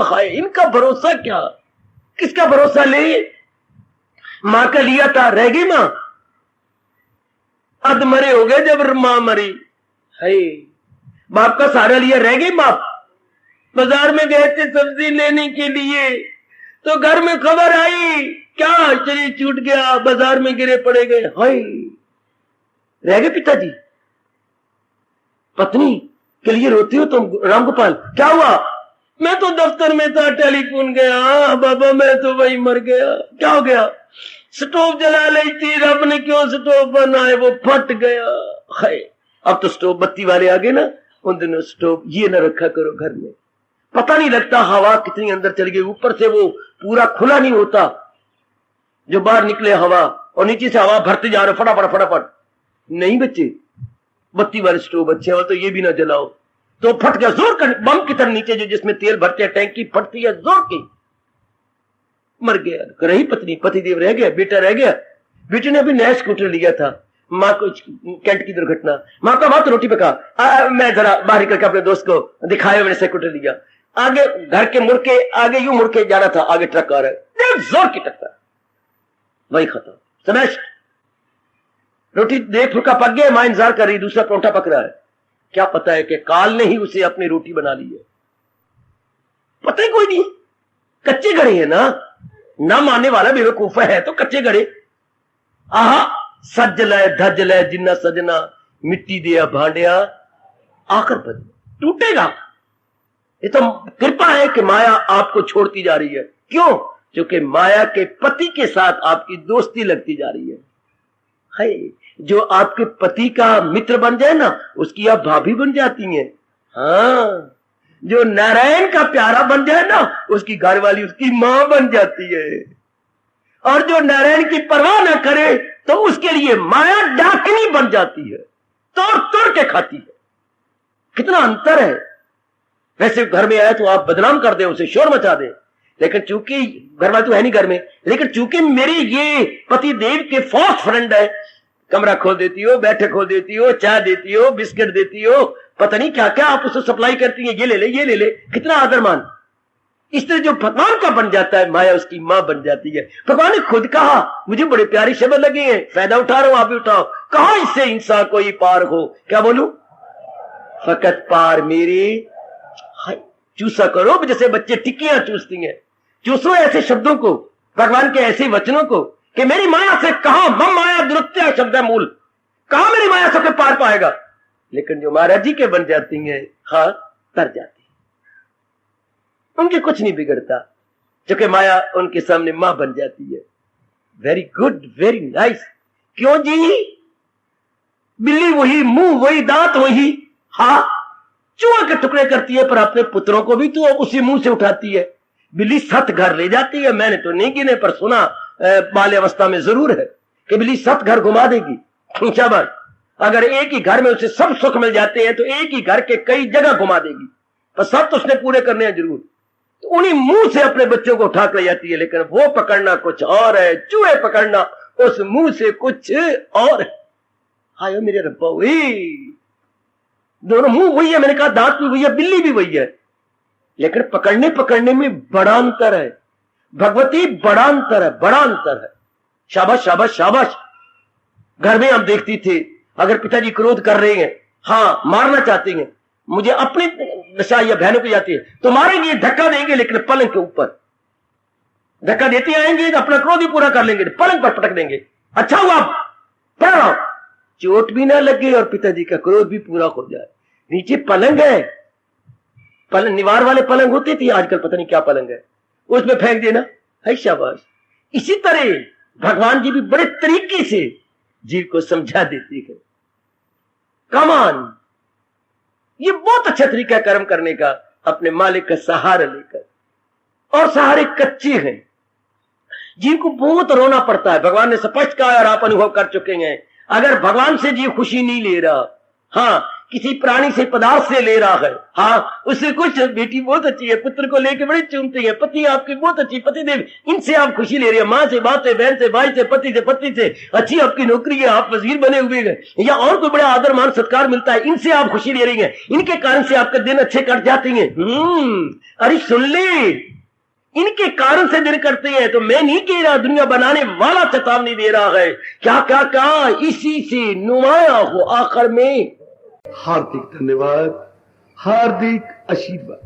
Speaker 1: है। इनका भरोसा क्या? किसका भरोसा ले? मां का लिया था, रह गई मां, अध मरे हो गए जब मां मरी है। बाप का सहारा लिया, रह गई बाप। बाजार में गए थे सब्जी लेने के लिए, तो घर में खबर आई, क्या शरीर छूट गया, बाजार में गिरे पड़े गए। हाय, रह गए पिताजी। पत्नी के लिए रोती हो तुम रामगोपाल? क्या हुआ? मैं तो दफ्तर में था, टेलीफोन गया, बाबा मैं तो वही मर गया। क्या हो गया? स्टोव जला ली थी, रब ने क्यों स्टोव बनाए, वो फट गया है। अब तो स्टोव बत्ती वाले आ गए ना, उन दिनों स्टोव ये न रखा करो घर में, पता नहीं लगता हवा कितनी अंदर चली गई। ऊपर से वो पूरा खुला नहीं होता, जो बाहर निकले हवा, और नीचे से हवा भरते जा रहे फटाफट फटाफट। नहीं बच्चे, बत्ती वाले स्टोव अच्छे हो तो ये भी ना जलाओ, तो फट गया जोर कर, बम की तरह नीचे जो जिसमें तेल भरते हैं टैंकी फटती है जोर की, मर गया। रही पत्नी, पतिदेव रह गया, बेटा रह गया। बेटे ने अभी नया स्कूटर लिया था, माँ को कैंट की दुर्घटना, माँ का बात रोटी पका, मैं जरा बाहर करके अपने दोस्त को दिखाया, मैंने स्कूटर लिया। आगे घर के मुड़ के आगे यूं मुड़ के जाना था, आगे ट्रक आ रहा है, जोर की टक्कर, वही खत्म, स्मैश। रोटी देख फुल्का पक गया, मां इंतजार कर रही, दूसरा परोठा पक रहा है। क्या पता है कि काल ने ही उसे अपनी रोटी बना ली है, पता ही कोई नहीं। कच्चे घड़े है ना मानने वाला बेवकूफ है तो कच्चे घड़े। आहा, सज लै धज लै जिन्ना सजना, मिट्टी दिया भांडिया आकर बज, टूटेगा। ये तो कृपा है कि माया आपको छोड़ती जा रही है। क्यों? क्योंकि माया के पति के साथ आपकी दोस्ती लगती जा रही है। जो आपके पति का मित्र बन जाए ना, उसकी आप भाभी बन जाती हैं। हाँ, जो नारायण का प्यारा बन जाए ना, उसकी घरवाली उसकी मां बन जाती है। और जो नारायण की परवाह ना करे तो उसके लिए माया डाकनी बन जाती है, तोड़ तोड़ के खाती है। कितना अंतर है। वैसे घर में आया तो आप बदनाम कर दे, उसे शोर मचा दे, लेकिन चूंकि घर वाले तो है नहीं घर में, लेकिन चूंकि मेरे ये पति देव के फर्स्ट फ्रेंड है, कमरा खोल देती हो, बैठक खोल देती हो, चाय देती हो, बिस्किट देती हो, पता नहीं क्या क्या आप उसको सप्लाई करती हैं, ये ले ले ये ले ले, कितना आदर मान। इस तरह जो भगवान का बन जाता है, माया उसकी मां बन जाती है। भगवान ने खुद कहा, मुझे बड़े प्यारे शब्द लगे हैं, फायदा उठा रहा हूं, आप भी उठाओ। कहा इससे इंसान कोई पार हो, क्या बोलूं, फकत पार मेरे चूसा करो, जैसे बच्चे टिक्कियां चूसती हैं। चूसो ऐसे शब्दों को, भगवान के ऐसे वचनों को कि मेरी माया से कहा, मम माया दुरुत्या शब्द है मूल, कहा मेरी माया से पार पाएगा। लेकिन जो महाराज जी के बन जाती हैं, हाँ तर जाती, उनके कुछ नहीं बिगड़ता, क्योंकि माया उनके सामने मां बन जाती है। Very good, very nice. क्यों जी, बिल्ली वही, मुंह वही, दांत वही, हाँ चूहा के टुकड़े करती है, पर अपने पुत्रों को भी तो उसी मुंह से उठाती है। बिल्ली 7 घर ले जाती है, मैंने तो नहीं गिने, पर सुना बाल्यावस्था में जरूर है कि बिल्ली 7 घर घुमा देगी। शाबाश, अगर एक ही घर में उसे सब सुख मिल जाते हैं तो एक ही घर के कई जगह घुमा देगी, पर सब तो उसने पूरे करने हैं जरूर। तो उन्हीं मुंह से अपने बच्चों को उठा ले जाती है, लेकिन वो पकड़ना कुछ और है, चूहे पकड़ना उस मुंह से कुछ और है। हाय मेरे रब्बा, वही दोनों मुंह वही है, मैंने कहा दांत भी वही है, बिल्ली भी वही है, लेकिन पकड़ने पकड़ने में बड़ा अंतर है। भगवती बड़ा अंतर है, बड़ा अंतर है। शाबाश शाबाश शाबाश। घर में हम देखती थे, अगर पिताजी क्रोध कर रहे हैं, हाँ मारना चाहते हैं, मुझे अपनी दशा या बहनों को जाती है तो मारेंगे, धक्का देंगे, लेकिन पलंग के ऊपर धक्का देते आएंगे, अपना क्रोध ही पूरा कर लेंगे, पलंग पर पटक देंगे। अच्छा हुआ पढ़ रहा हूं, चोट भी ना लगे और पिताजी का क्रोध भी पूरा हो जाए। नीचे पलंग है, पलंग निवार वाले पलंग होते थे, आजकल पता नहीं क्या पलंग है, उसमें फेंक देना है, शाबाश। इसी तरह भगवान जी भी बड़े तरीके से जीव को समझा देते हैं। कमान, ये बहुत अच्छा तरीका है कर्म करने का, अपने मालिक का सहारा लेकर, और सहारे कच्चे हैं। जीव को बहुत रोना पड़ता है, भगवान ने स्पष्ट कहा और आप अनुभव कर चुके हैं। अगर भगवान से जीव खुशी नहीं ले रहा, हाँ किसी प्राणी से पदार्थ से ले रहा है, हाँ उससे कुछ, बेटी बहुत अच्छी है, पुत्र को लेके बड़ी चूमती है, पति आपकी बहुत अच्छी, पति देव, इनसे आप खुशी ले रही है, माँ से, बाप से, बहन से, भाई से, पति से, पत्नी से, अच्छी आपकी नौकरी है, आप वजीर बने हुए हैं, या और कोई बड़ा आदर मान सत्कार मिलता है, इनसे आप खुशी ले रही है, इनके कारण से आपके दिन अच्छे कट जाते हैं। अरे सुन ले, इनके कारण से दिन करते हैं, तो मैं नहीं कह रहा, दुनिया बनाने वाला चेतावनी दे रहा है। क्या क्या क्या, इसी से नुमाया हो आखिर में।
Speaker 3: हार्दिक धन्यवाद, हार्दिक आशीर्वाद।